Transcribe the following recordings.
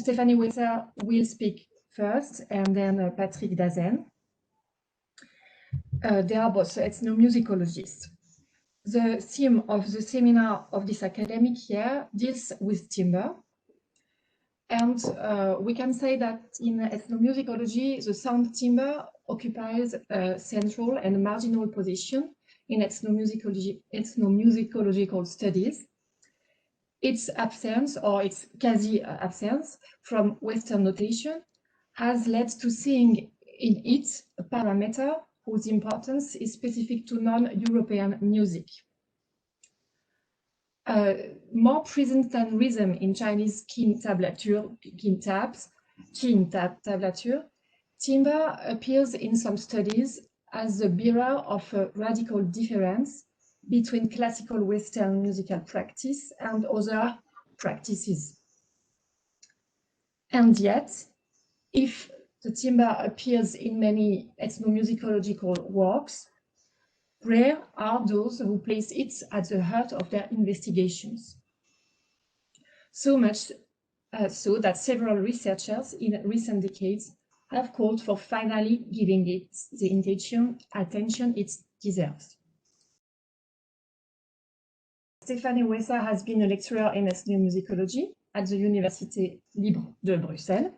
Stéphanie Weisser will speak first, and then Patrick Dazen. They are both ethnomusicologists. The theme of the seminar of this academic year deals with timbre. And we can say that in ethnomusicology, the sound timbre occupies a central and marginal position in ethnomusicological studies. Its absence, or its quasi-absence, from Western notation has led to seeing in it a parameter whose importance is specific to non-European music. More present than rhythm in Chinese kin tablature, timbre appears in some studies as the bearer of a radical difference between classical Western musical practice and other practices. And yet, if the timbre appears in many ethnomusicological works, rare are those who place it at the heart of their investigations. So much so that several researchers in recent decades have called for finally giving it the attention it deserves. Stéphanie Weisser has been a lecturer in ethnomusicology at the Université Libre de Bruxelles.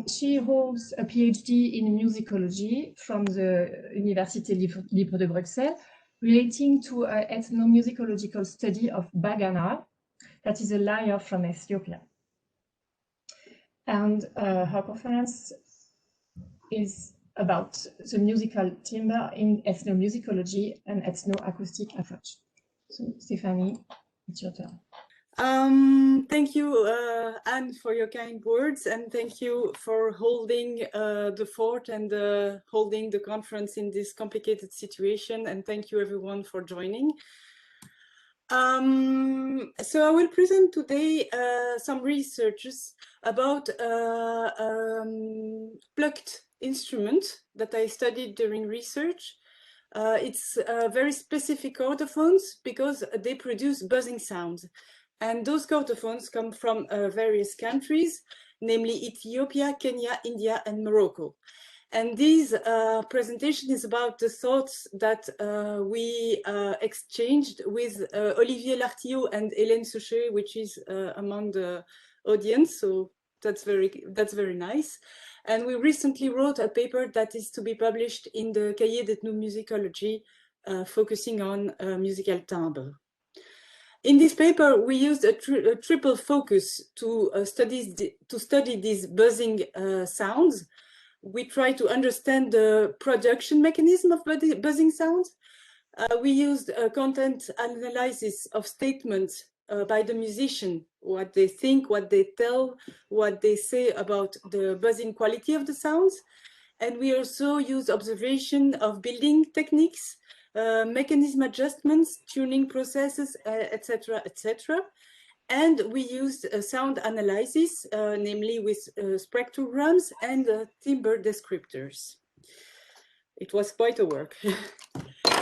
She holds a PhD in musicology from the Université Libre de Bruxelles, relating to an ethnomusicological study of Bagana, that is a lyre from Ethiopia. And her conference is about the musical timbre in ethnomusicology and ethno-acoustic approach. So, Stéphanie, it's your turn. Thank you, Anne, for your kind words, and thank you for holding the fort and holding the conference in this complicated situation, and thank you everyone for joining. So I will present today some researches about plucked instrument that I studied during research. It's very specific chordophones because they produce buzzing sounds. And those chordophones come from various countries, namely Ethiopia, Kenya, India, and Morocco. And this presentation is about the thoughts that we exchanged with Olivier Lartillot and Hélène Souchet, which is among the audience. So that's very nice. And we recently wrote a paper that is to be published in the Cahier d'ethnomusicology, focusing on musical timbre. In this paper, we used a triple focus to study these buzzing sounds. We try to understand the production mechanism of buzzing sounds. We used a content analysis of statements by the musician, what they think, what they tell, what they say about the buzzing quality of the sounds. And we also used observation of building techniques, mechanism adjustments, tuning processes, etc., etc. And we used sound analysis, namely with spectrograms and timbre descriptors. It was quite a work.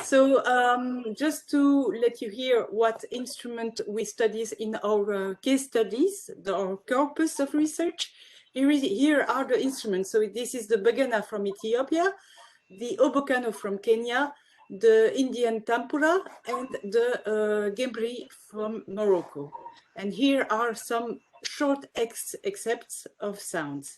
So just to let you hear what instrument we studied in our case studies, our corpus of research, here are the instruments. So this is the bagana from Ethiopia, the obokano from Kenya, the Indian tampura, and the gembri from Morocco. And here are some short excerpts of sounds.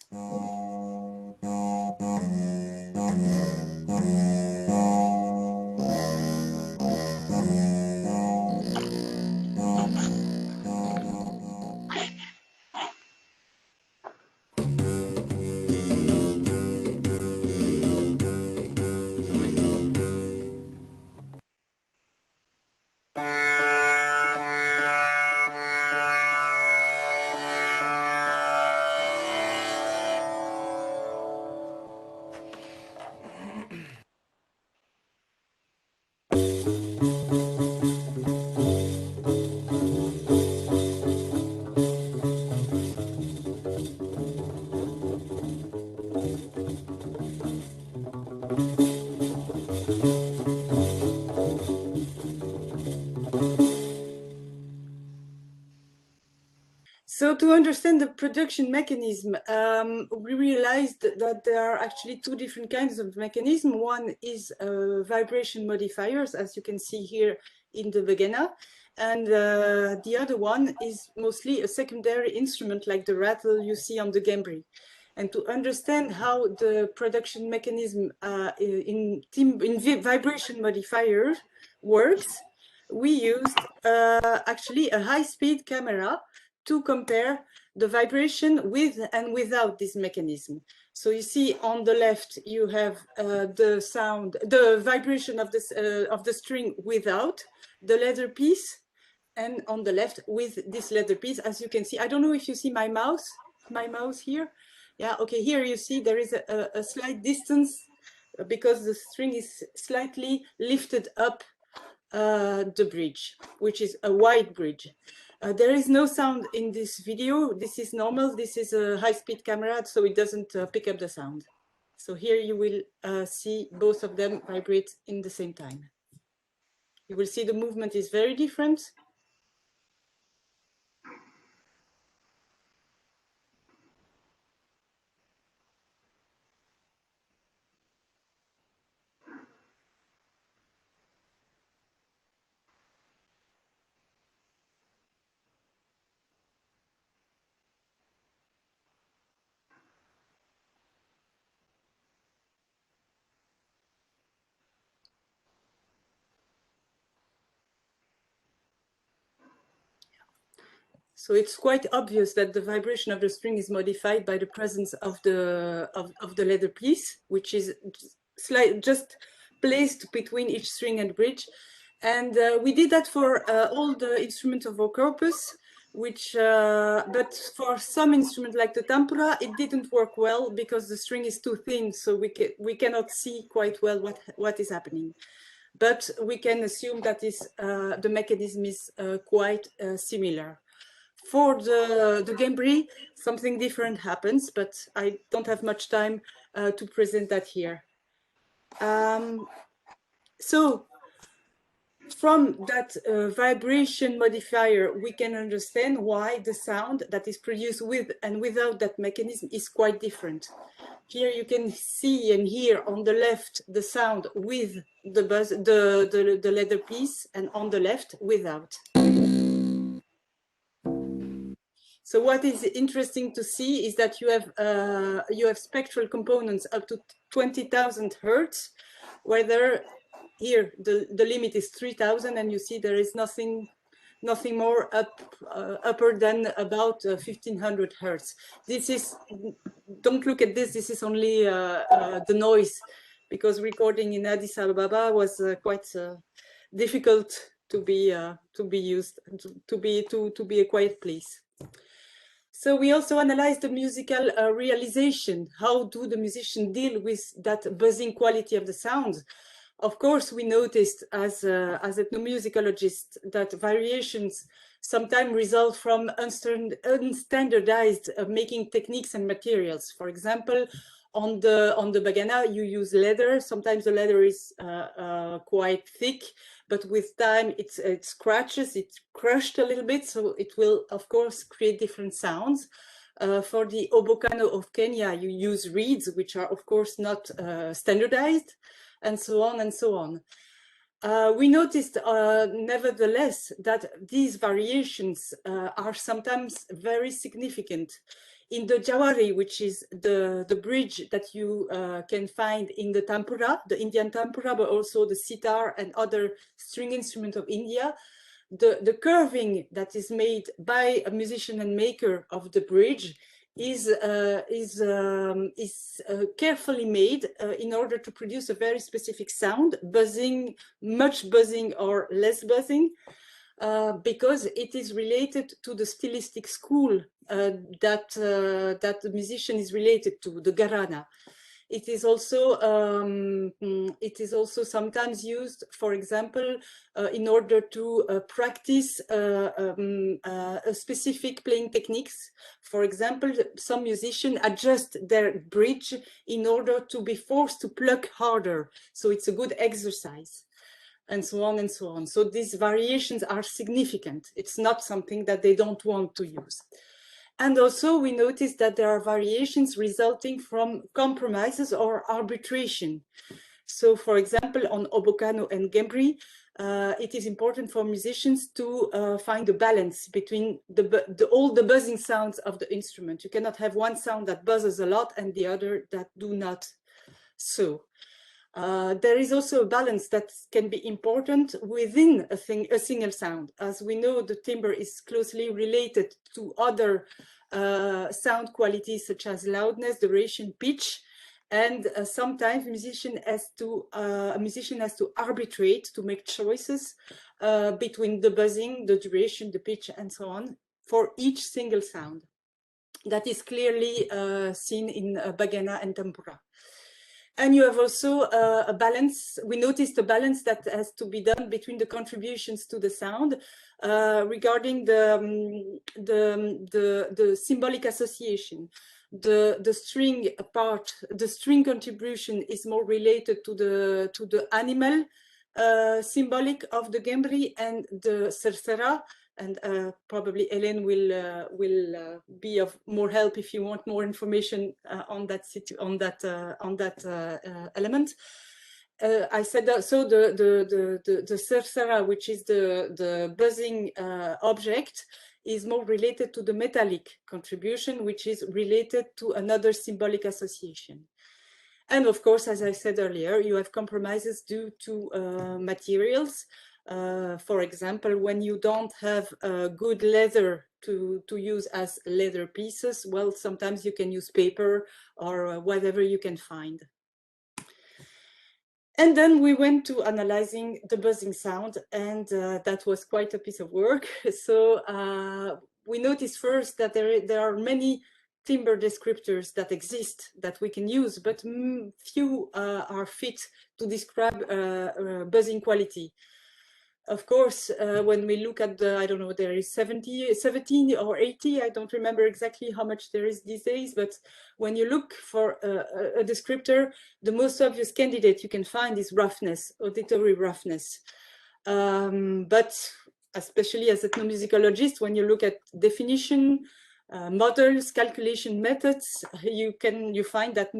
So to understand the production mechanism, we realized that there are actually two different kinds of mechanism. One is vibration modifiers, as you can see here in the Begana, and the other one is mostly a secondary instrument like the rattle you see on the gambri. And to understand how the production mechanism in vibration modifier works, we used actually a high-speed camera to compare the vibration with and without this mechanism. So you see on the left, you have the sound, the vibration of the string without the leather piece, and on the left with this leather piece. As you can see, I don't know if you see my mouse here. Yeah, okay, here you see there is a slight distance because the string is slightly lifted up the bridge, which is a wide bridge. There is no sound in this video. This is normal. This is a high-speed camera, so it doesn't pick up the sound. So here you will see both of them vibrate in the same time. You will see the movement is very different. So it's quite obvious that the vibration of the string is modified by the presence of the leather piece, which is just placed between each string and bridge. And we did that for all the instruments of our corpus, which, but for some instruments like the tempura, it didn't work well because the string is too thin, so we cannot see quite well what is happening. But we can assume that the mechanism is quite similar. For the gambri, something different happens, but I don't have much time to present that here. So from that vibration modifier, we can understand why the sound that is produced with and without that mechanism is quite different. Here you can see and hear on the left the sound with the buzz, the leather piece, and on the left without. So what is interesting to see is that you have spectral components up to 20,000 hertz, whether here the limit is 3,000, and you see there is nothing more upper than about 1,500 hertz. This is, don't look at this. This is only the noise, because recording in Addis Ababa was quite difficult to be used, to be a quiet place. So we also analyzed the musical realization. How do the musicians deal with that buzzing quality of the sound? Of course, we noticed as ethnomusicologists that variations sometimes result from unstandardized making techniques and materials. For example, on the bagana, you use leather. Sometimes the leather is quite thick, but with time it scratches, it's crushed a little bit, so it will of course create different sounds. For the obokano of Kenya, you use reeds, which are of course not standardized, and so on and so on. We noticed nevertheless that these variations are sometimes very significant. In the jawari, which is the bridge that you can find in the tampura, the Indian tampura, but also the sitar and other string instruments of India, the curving that is made by a musician and maker of the bridge is carefully made in order to produce a very specific sound, buzzing, much buzzing or less buzzing, because it is related to the stylistic school that the musician is related to, the Gharana. It is also sometimes used, for example, in order to practice specific playing techniques. For example, some musicians adjust their bridge in order to be forced to pluck harder. So it's a good exercise, and so on and so on. So these variations are significant. It's not something that they don't want to use. And also we noticed that there are variations resulting from compromises or arbitration. So for example, on obbocano and gembri, it is important for musicians to find a balance between all the buzzing sounds of the instrument. You cannot have one sound that buzzes a lot and the other that do not. So there is also a balance that can be important within a single sound. As we know, the timbre is closely related to other sound qualities such as loudness, duration, pitch, and sometimes a musician has to arbitrate, to make choices between the buzzing, the duration, the pitch, and so on for each single sound. That is clearly seen in bagana and tambura. And you have also a balance. We noticed a balance that has to be done between the contributions to the sound regarding the symbolic association. The string part, the string contribution is more related to the animal symbolic of the gembri, and the sersera. And probably Hélène will be of more help if you want more information on that element. I said that, so the sersera, which is the buzzing object, is more related to the metallic contribution, which is related to another symbolic association. And of course, as I said earlier, you have compromises due to materials. For example, when you don't have good leather to use as leather pieces, well, sometimes you can use paper or whatever you can find. And then we went to analyzing the buzzing sound, and that was quite a piece of work. So we noticed first that there are many timbre descriptors that exist that we can use, but few are fit to describe buzzing quality. Of course, when we look at the, I don't know, there is 17 or 80, I don't remember exactly how much there is these days, but when you look for a descriptor, the most obvious candidate you can find is roughness, auditory roughness. But especially as ethnomusicologists, when you look at definition, models, calculation methods, you find that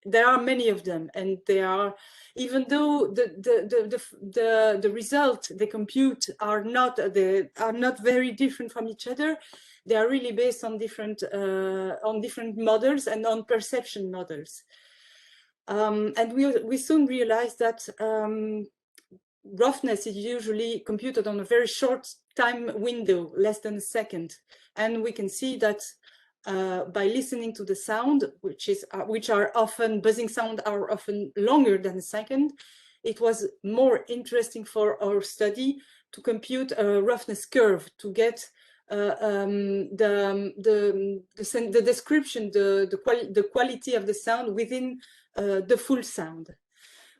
there are many of them, and they are, even though the result they compute are not very different from each other, they are really based on different models and on perception models. And we soon realized that roughness is usually computed on a very short time window, less than a second. And we can see that by listening to the sound, which are often, buzzing sound are often longer than a second, it was more interesting for our study to compute a roughness curve to get the description, the quality of the sound within the full sound.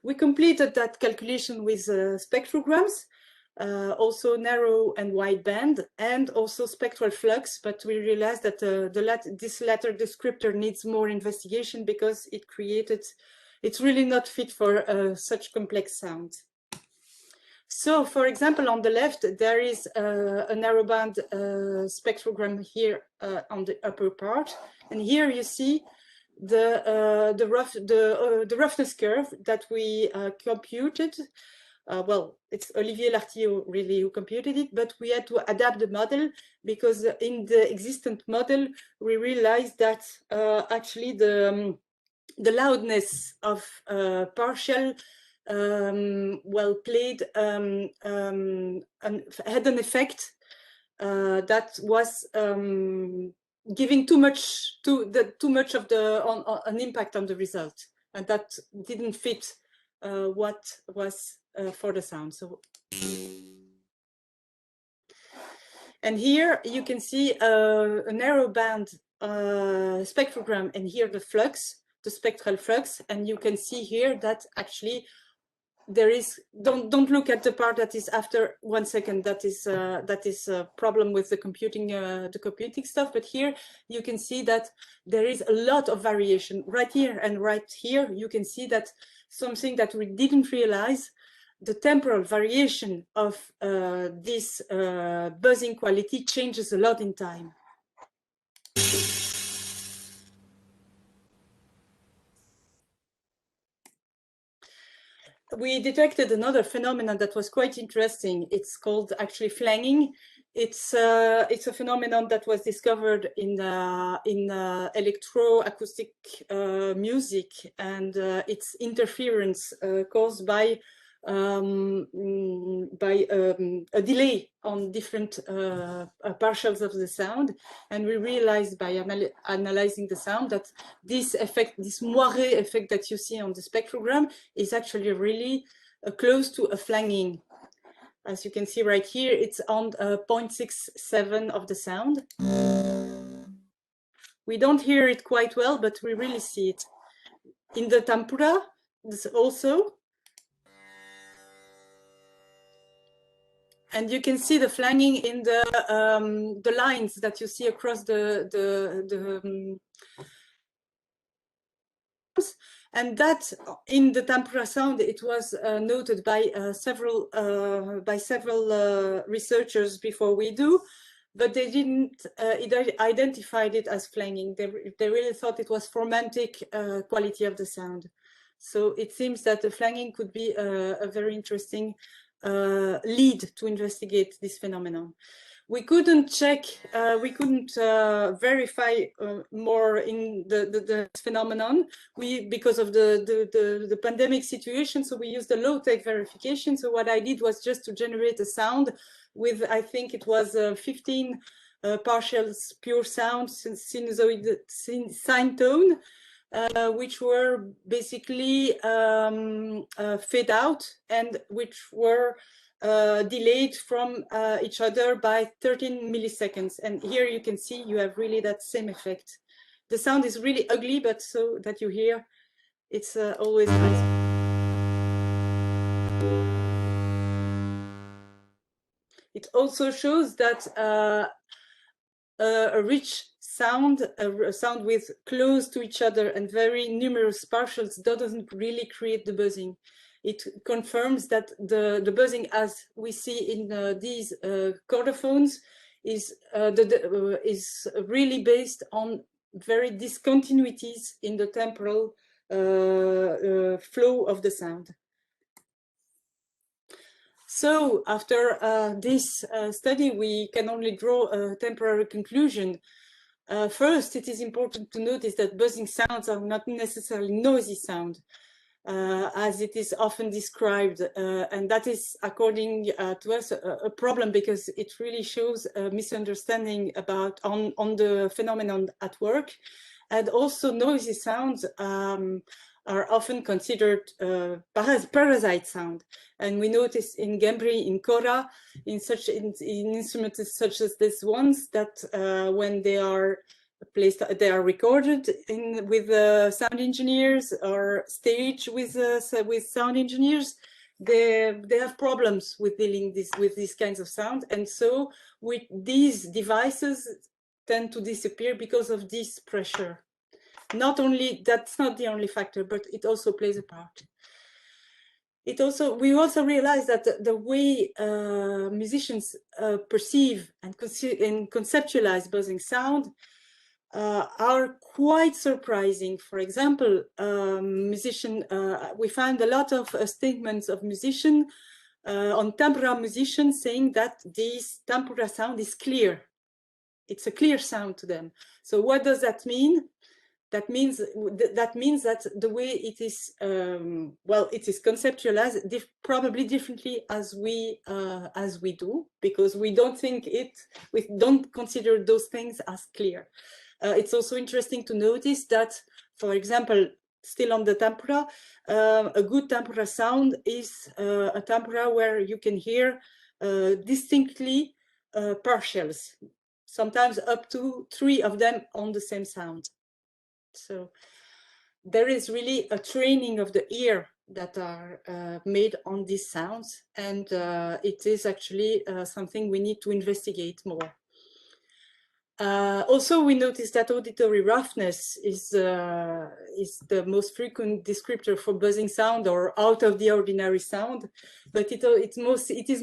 We completed that calculation with spectrograms, also narrow and wide band, and also spectral flux, but we realized that this latter descriptor needs more investigation because it's really not fit for such complex sounds. So, for example, on the left, there is a narrowband spectrogram here on the upper part, and here you see the roughness curve that we computed. Well, it's Olivier Lartillot really who computed it, but we had to adapt the model because in the existent model we realized that actually the loudness of partial well played had an effect that was giving too much of an impact on the result, and that didn't fit what was for the sound. So, and here you can see a narrow band spectrogram, and here the flux, the spectral flux, and you can see here that actually there is, don't look at the part that is after 1 second. That is a problem with the computing stuff. But here you can see that there is a lot of variation right here and right here. You can see that something that we didn't realize, the temporal variation of this buzzing quality changes a lot in time. we detected another phenomenon that was quite interesting. It's called actually flanging. It's a phenomenon that was discovered in electro-acoustic music, and its interference caused by a delay on different partials of the sound. And we realized by analyzing the sound that this effect, this moiré effect that you see on the spectrogram, is actually really close to a flanging. As you can see right here, it's on 0.67 of the sound. We don't hear it quite well, but we really see it. In the tempura, this also. And you can see the flanging in the lines that you see across and that in the tempura sound, it was noted by several researchers before we do, but they didn't identify it as flanging. They really thought it was romantic quality of the sound. So it seems that the flanging could be a very interesting lead to investigate this phenomenon. We couldn't check, we couldn't verify more in the phenomenon because of the pandemic situation. So we used the low-tech verification. So what I did was just to generate a sound with, I think it was 15 partials pure sound sinusoid sine tone, which were basically fade out and which were delayed from each other by 13 milliseconds. And here you can see you have really that same effect. The sound is really ugly, but so that you hear, it's always nice. It also shows that a rich sound, a sound with close to each other and very numerous partials doesn't really create the buzzing. It confirms that the buzzing, as we see in these chordophones, is really based on very discontinuities in the temporal flow of the sound. So after this study, we can only draw a temporary conclusion. First, it is important to notice that buzzing sounds are not necessarily noisy sound, as it is often described, and that is, according to us, a problem because it really shows a misunderstanding about on the phenomenon at work. And also noisy sounds are often considered parasite sound. And we notice in Gembri, in Kora, in instruments such as this ones, that when they are placed, they are recorded with sound engineers or staged with sound engineers, they have problems with dealing with these kinds of sound. And so with these devices tend to disappear because of this pressure. Not only, that's not the only factor, but it also plays a part. We also realize that the way musicians perceive and conceptualize buzzing sound are quite surprising. For example, we found a lot of statements of musicians on tempura musicians saying that this tempura sound is clear. It's a clear sound to them. So what does that mean? That means that the way it is, well, it is conceptualized probably differently as we do, because we don't consider those things as clear. It's also interesting to notice that, for example, still on the tempura, a good tempura sound is a tempura where you can hear distinctly partials, sometimes up to 3 of them on the same sound. So there is really a training of the ear that are made on these sounds, and it is actually something we need to investigate more. Also, we noticed that auditory roughness is the most frequent descriptor for buzzing sound or out of the ordinary sound, but it is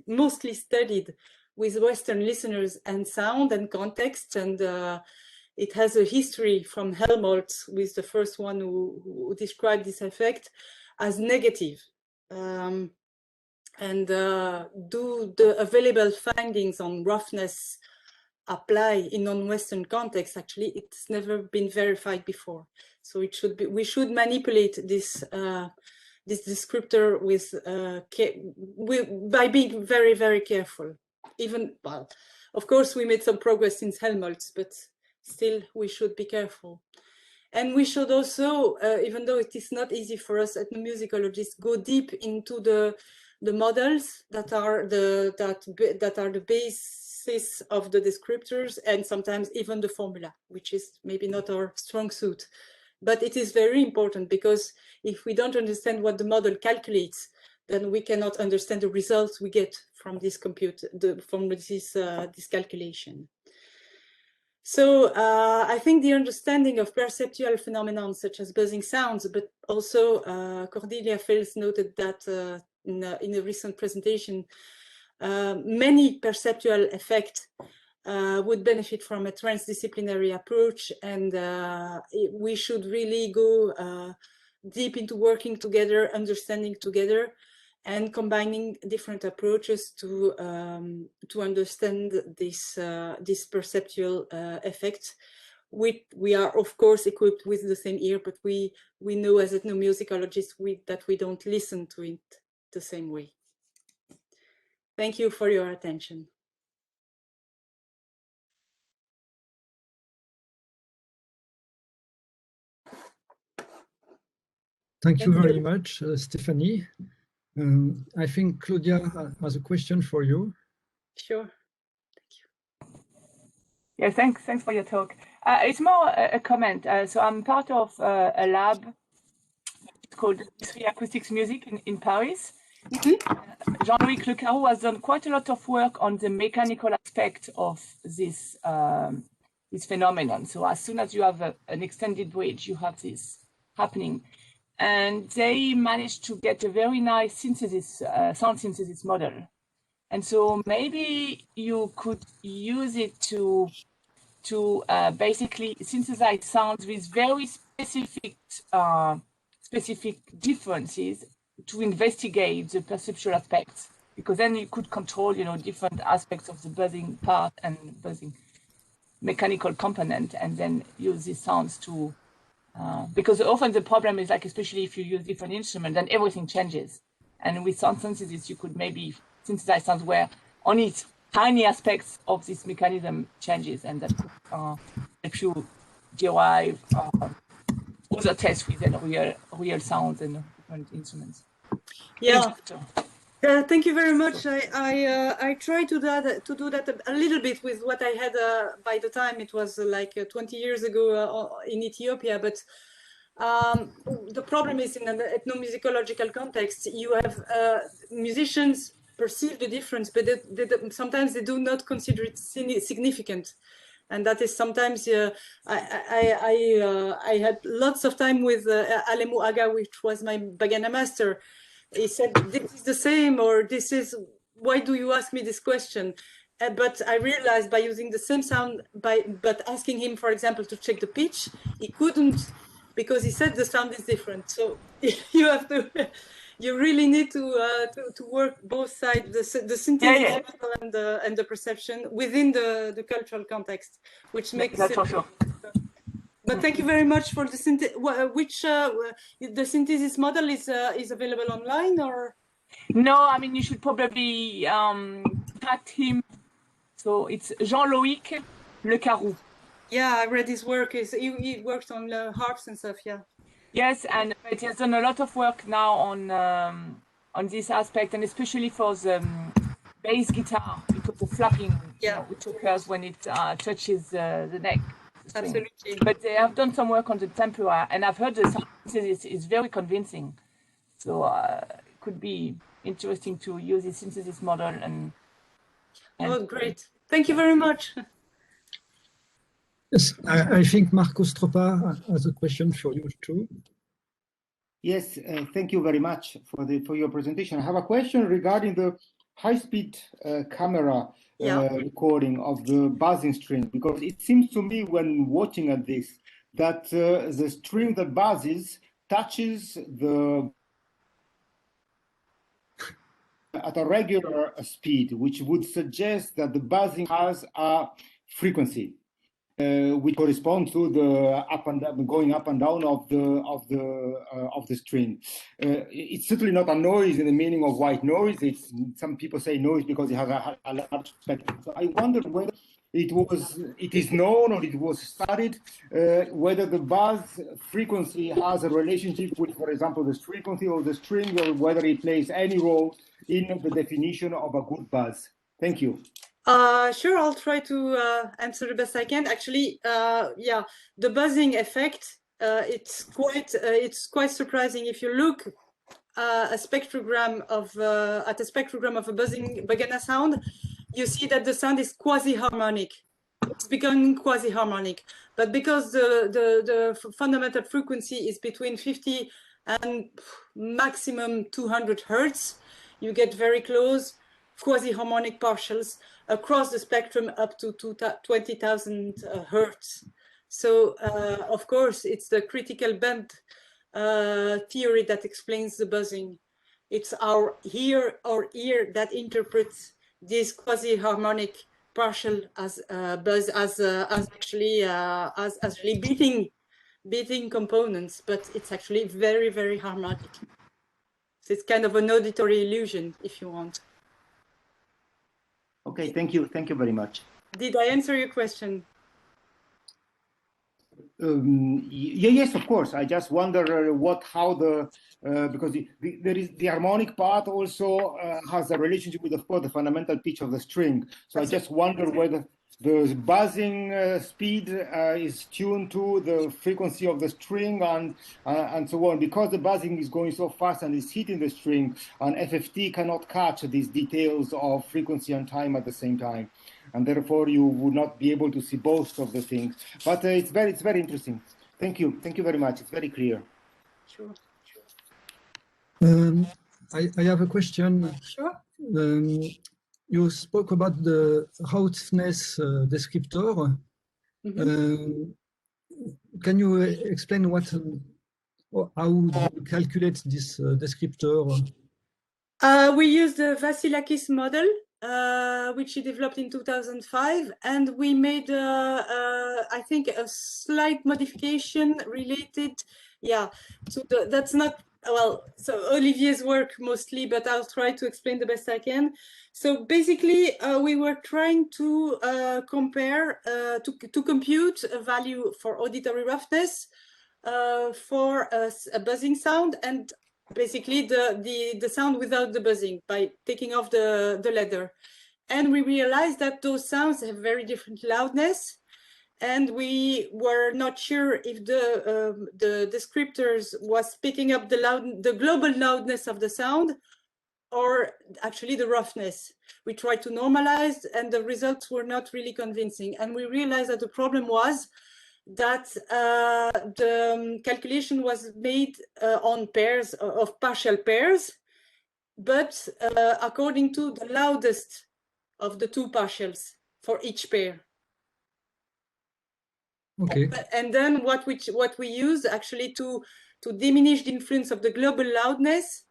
mostly studied with Western listeners and sound and context, and it has a history from Helmholtz, who is the first one who described this effect as negative. and do the available findings on roughness apply in non-Western context, actually, it's never been verified before. So it should be, we should manipulate this this descriptor with by being very, very careful. Even, well, of course, we made some progress since Helmholtz, but still we should be careful. And we should also, even though it is not easy for us ethnomusicologists, go deep into the models that are the basis of the descriptors, and sometimes even the formula, which is maybe not our strong suit. But it is very important, because if we don't understand what the model calculates, then we cannot understand the results we get from this this calculation. So I think the understanding of perceptual phenomena such as buzzing sounds, but also Cordelia Fels noted that in a recent presentation, many perceptual effects would benefit from a transdisciplinary approach, and we should really go deep into working together, understanding together, and combining different approaches to understand this perceptual effect. We are of course equipped with the same ear, but we know as ethnomusicologists that we don't listen to it the same way. Thank you for your attention. Thank you very much, Stéphanie. I think Claudia has a question for you. Sure. Thank you. Yeah, thanks for your talk. It's more a comment. So I'm part of a lab called Acoustics Music in Paris. Mm-hmm. Jean-Louis Le Carreau has done quite a lot of work on the mechanical aspect of this this phenomenon. So as soon as you have an extended bridge, you have this happening. And they managed to get a very nice synthesis, sound synthesis model. And so maybe you could use it to basically synthesize sounds with very specific differences to investigate the perceptual aspects, because then you could control, different aspects of the buzzing part and buzzing mechanical component, and then use these sounds to because often the problem is, like, especially if you use different instruments, then everything changes. And with sound synthesis, you could maybe synthesize sounds where only tiny aspects of this mechanism changes, and that could help you derive other tests with real sounds and different instruments. Yeah. Thank you very much. I tried to do that a little bit with what I had by the time it was like 20 years ago in Ethiopia. But the problem is, in an ethnomusicological context, you have musicians perceive the difference, but sometimes they do not consider it significant. And that is sometimes, I had lots of time with Alemu Aga, which was my Bagana master. He said, this is the same, or this is, why do you ask me this question? But I realized by using the same sound, but asking him, for example, to check the pitch, he couldn't, because he said the sound is different. So you have to, you really need to work both sides, the synthesis and the perception within the cultural context, which makes That's it. for sure. But thank you very much for the the synthesis model is available online, or? No, I mean, you should probably contact him. So it's Jean-Louis Le Carreau. Yeah, I read his work. He works on harps and stuff. Yeah. Yes, and he has done a lot of work now on this aspect, and especially for the bass guitar, because the flapping, which occurs when it touches the neck. Absolutely. But they have done some work on the tempura, and I've heard the sound synthesis is very convincing. So it could be interesting to use the synthesis model. And oh, great. Thank you very much. Yes, I think Marco Stroppa has a question for you too. Yes, thank you very much for your presentation. I have a question regarding the high-speed camera recording of the buzzing string, because it seems to me when watching at this that the string that buzzes touches the at a regular speed, which would suggest that the buzzing has a frequency which corresponds to the up and down, going up and down of the string. It's certainly not a noise in the meaning of white noise. It's, some people say noise because it has a large spectrum. So I wonder whether it is known or it was studied whether the buzz frequency has a relationship with, for example, the frequency of the string, or whether it plays any role in the definition of a good buzz. Thank you. Sure, I'll try to answer the best I can. Actually, yeah, the buzzing effect, it's quite surprising. If you look at a spectrogram of a buzzing Bagana sound, you see that the sound is quasi-harmonic. It's becoming quasi-harmonic, but because the fundamental frequency is between 50 and maximum 200 hertz, you get very close quasi-harmonic partials across the spectrum up to 20,000 hertz. So, of course, it's the critical band theory that explains the buzzing. It's our ear that interprets this quasi-harmonic partial as buzz, as actually beating components, but it's actually very, very harmonic. So it's kind of an auditory illusion, if you want. Okay, thank you very much. Did I answer your question? Yes, of course. I just wonder how the because there is the harmonic part also has a relationship with, of course, the fundamental pitch of the string. So I just wonder whether the buzzing speed is tuned to the frequency of the string and so on. Because the buzzing is going so fast and is hitting the string, and FFT cannot catch these details of frequency and time at the same time, and therefore you would not be able to see both of the things. But it's very interesting. Thank you very much. It's very clear. Sure. I have a question. Sure. You spoke about the roughness descriptor. Can you explain how you calculate this descriptor? We used the Vasilakis model, which he developed in 2005, and we made, I think, a slight modification related, yeah, to that's not, well, so Olivier's work mostly, but I'll try to explain the best I can. So basically, we were trying to compare, to compute a value for auditory roughness for a buzzing sound, and basically the sound without the buzzing by taking off the leather. And we realized that those sounds have very different loudness, and we were not sure if the descriptors was picking up the global loudness of the sound or actually the roughness. We tried to normalize, and the results were not really convincing. And we realized that the problem was that the calculation was made on pairs of partial pairs, but according to the loudest of the two partials for each pair. Okay. And then what we use actually to diminish the influence of the global loudness,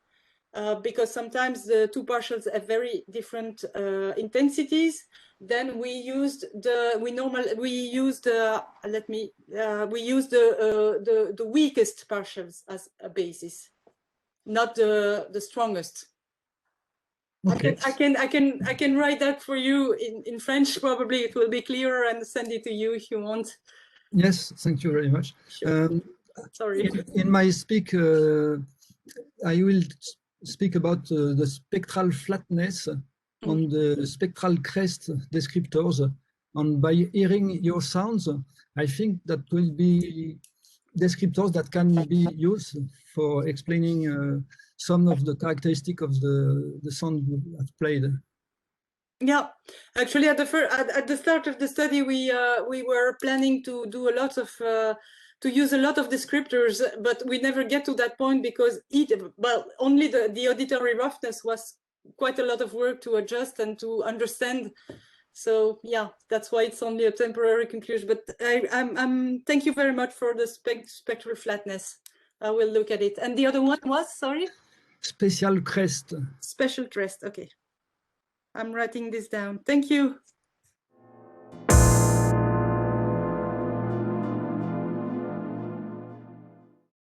because sometimes the two partials have very different intensities. Then we used the weakest partials as a basis, not the strongest. Okay. I can write that for you in French. Probably it will be clearer, and send it to you if you want. Yes, thank you very much. Sure. Sorry. In my speak, I will speak about the spectral flatness on the spectral crest descriptors. And by hearing your sounds, I think that will be descriptors that can be used for explaining some of the characteristics of the sound you have played. Yeah, actually, at the start of the study, we were planning to do a lot of to use a lot of descriptors, but we never get to that point because only the auditory roughness was quite a lot of work to adjust and to understand. So yeah, that's why it's only a temporary conclusion. But thank you very much for the spectral flatness. I will look at it. And the other one was, sorry? special crest. Special crest. Okay. I'm writing this down. Thank you.